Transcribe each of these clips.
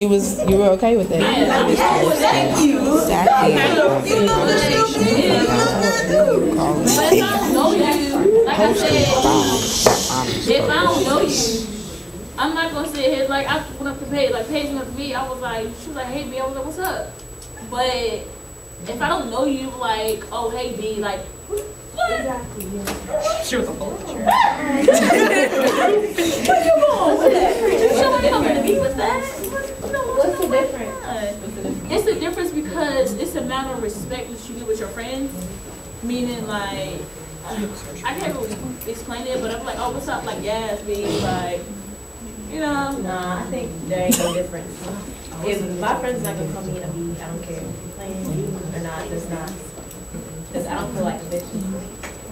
You were okay with that? Thank you. Sadly, the conversation about call But if I don't know you, like I honest said, if I don't know you, I'm not gonna sit here like I went up to Paige, like Paige went up to me, I was like, she was like, hey B, I was like, what's up? But if I don't know you, like, oh hey B, like, what? Exactly. Yeah. She was a vulture. Where you going with that? You showing coming to me with that? What's the difference? It's the difference because it's a matter of respect that you do with your friends. Meaning, like, I can't really explain it, but I'm like, oh, what's up? Like, yes, B, like, you know. Nah, I think there ain't no difference. If my friends not gonna call me a B, I don't care if you're playing or not. That's not. Because I don't feel like a bitch.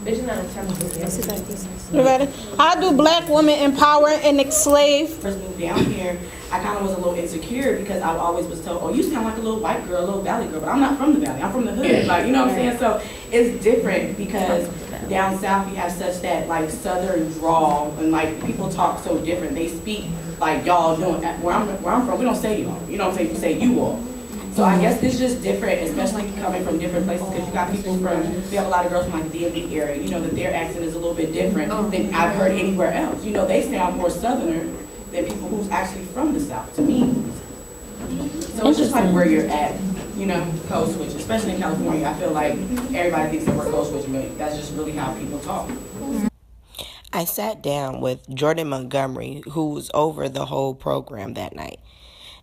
Bitch is not a term of Loretta, how do black women empower and enslave? First moved down here, I kind of was a little insecure because I always was told, oh, you sound like a little white girl, a little valley girl, but I'm not from the valley, I'm from the hood, like, you know what I'm saying? So it's different because down south you have such that like southern drawl and like people talk so different. They speak like y'all doing, where I'm from, we don't say y'all, you know what I'm saying, we say you all. So I guess it's just different, especially coming from different places, because you got people from, we have a lot of girls from like the DMV area, you know, that their accent is a little bit different than I've heard anywhere else. You know, they sound more southerner than people who's actually from the south, to me. So it's just like where you're at, you know, code switch, especially in California. I feel like everybody thinks that we're code switching, but that's just really how people talk. I sat down with Jordan Montgomery, who was over the whole program that night,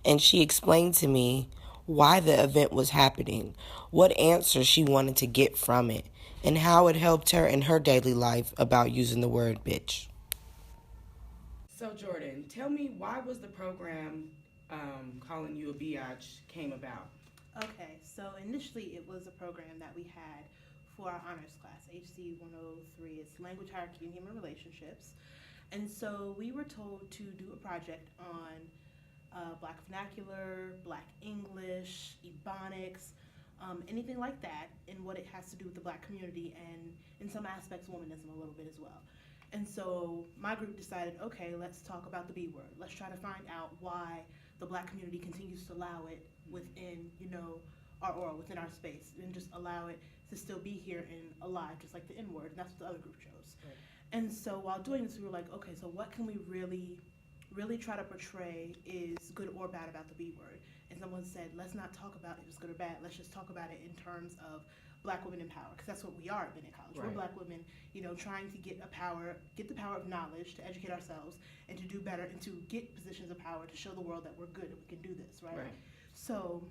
and she explained to me why the event was happening, what answers she wanted to get from it, and how it helped her in her daily life about using the word bitch. So Jordan, tell me, why was the program calling you a biatch came about? Okay, so initially it was a program that we had for our honors class, HC 103. It's Language, Hierarchy, and Human Relationships. And so we were told to do a project on Black vernacular, Black English, Ebonics, anything like that, and what it has to do with the Black community, and in some aspects, womanism a little bit as well. And so my group decided, okay, let's talk about the B word. Let's try to find out why the Black community continues to allow it within, you know, our oral, within our space, and just allow it to still be here and alive, just like the N word. And that's what the other group chose. Right. And so while doing this, we were like, okay, so what can we really try to portray is good or bad about the B word? And someone said, let's not talk about it as good or bad. Let's just talk about it in terms of Black women in power, because that's what we are at Bennett College. Right. We're Black women, you know, trying to get the power of knowledge, to educate ourselves, and to do better, and to get positions of power, to show the world that we're good and we can do this, right? So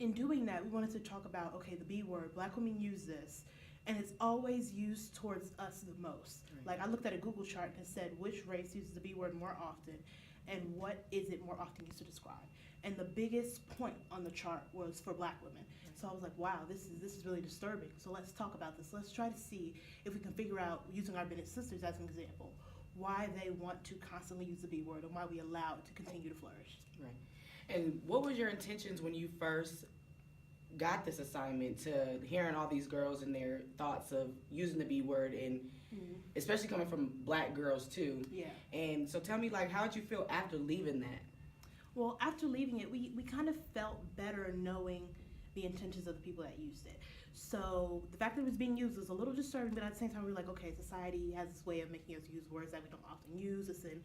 in doing that, we wanted to talk about, okay, the B word, Black women use this, and it's always used towards us the most. Right. Like I looked at a Google chart and said, which race uses the B word more often, and what is it more often used to describe? And the biggest point on the chart was for Black women. So I was like, wow, this is really disturbing. So let's talk about this. Let's try to see if we can figure out, using our Bennett sisters as an example, why they want to constantly use the B word and why we allow it to continue to flourish. Right. And what was your intentions when you first got this assignment, to hearing all these girls and their thoughts of using the B word, and especially coming from Black girls too? Yeah. And so tell me, like, how did you feel after leaving that? Well, after leaving it, we kind of felt better knowing the intentions of the people that used it. So the fact that it was being used was a little disturbing, but at the same time we were like, okay, society has this way of making us use words that we don't often use. It's in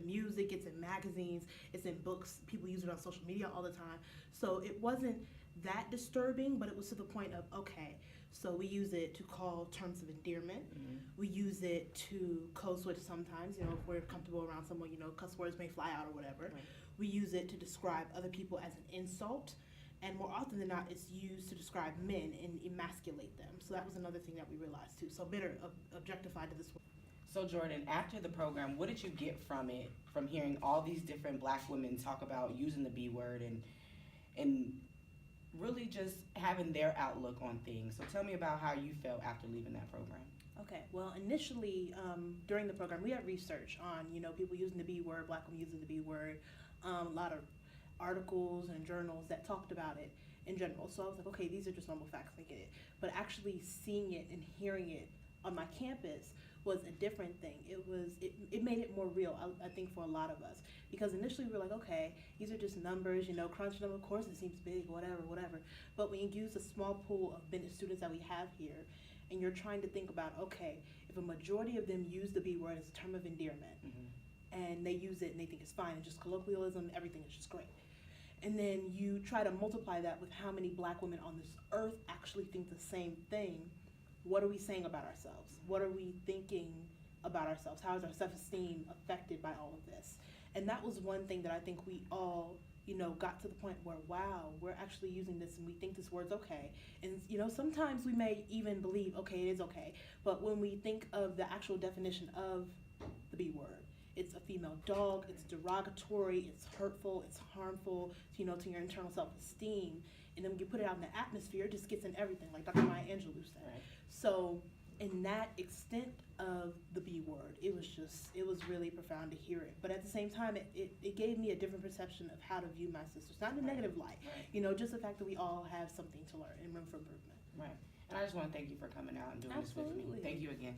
music, it's in magazines, it's in books, people use it on social media all the time. So it wasn't that disturbing, but it was to the point of, okay, so we use it to call terms of endearment. Mm-hmm. We use it to code switch sometimes, you know, if we're comfortable around someone, you know, cuss words may fly out or whatever. Right. We use it to describe other people as an insult. And more often than not, it's used to describe men and emasculate them. So that was another thing that we realized too. So bitter, objectified to this word. So Jordan, after the program, what did you get from it, from hearing all these different Black women talk about using the B word and really just having their outlook on things? So tell me about how you felt after leaving that program. Okay, well, initially, during the program, we had research on, you know, people using the B word, Black women using the B word, a lot of articles and journals that talked about it in general. So I was like, okay, these are just normal facts, I get it. But actually seeing it and hearing it on my campus was a different thing. It made it more real, I think, for a lot of us. Because initially we were like, okay, these are just numbers, crunching them, of course it seems big, whatever. But when you use a small pool of students that we have here, and you're trying to think about, okay, if a majority of them use the B word as a term of endearment, and they use it and they think it's fine, and just colloquialism, everything is just great. And then you try to multiply that with how many black women on this earth actually think the same thing. What are we saying about ourselves? What are we thinking about ourselves? How is our self-esteem affected by all of this? And that was one thing that I think we all, got to the point where, wow, we're actually using this and we think this word's okay. And, sometimes we may even believe, okay, it is okay. But when we think of the actual definition of the B word, it's a female dog, it's derogatory, it's hurtful, it's harmful, to your internal self-esteem. And then when you put it out in the atmosphere, it just gets in everything, like Dr. Maya Angelou said. Right. So in that extent of the B word, it was really profound to hear it. But at the same time, it gave me a different perception of how to view my sisters, not in a negative light. Right. Just the fact that we all have something to learn and room for improvement. Right. And I just want to thank you for coming out and doing this with me. Thank you again.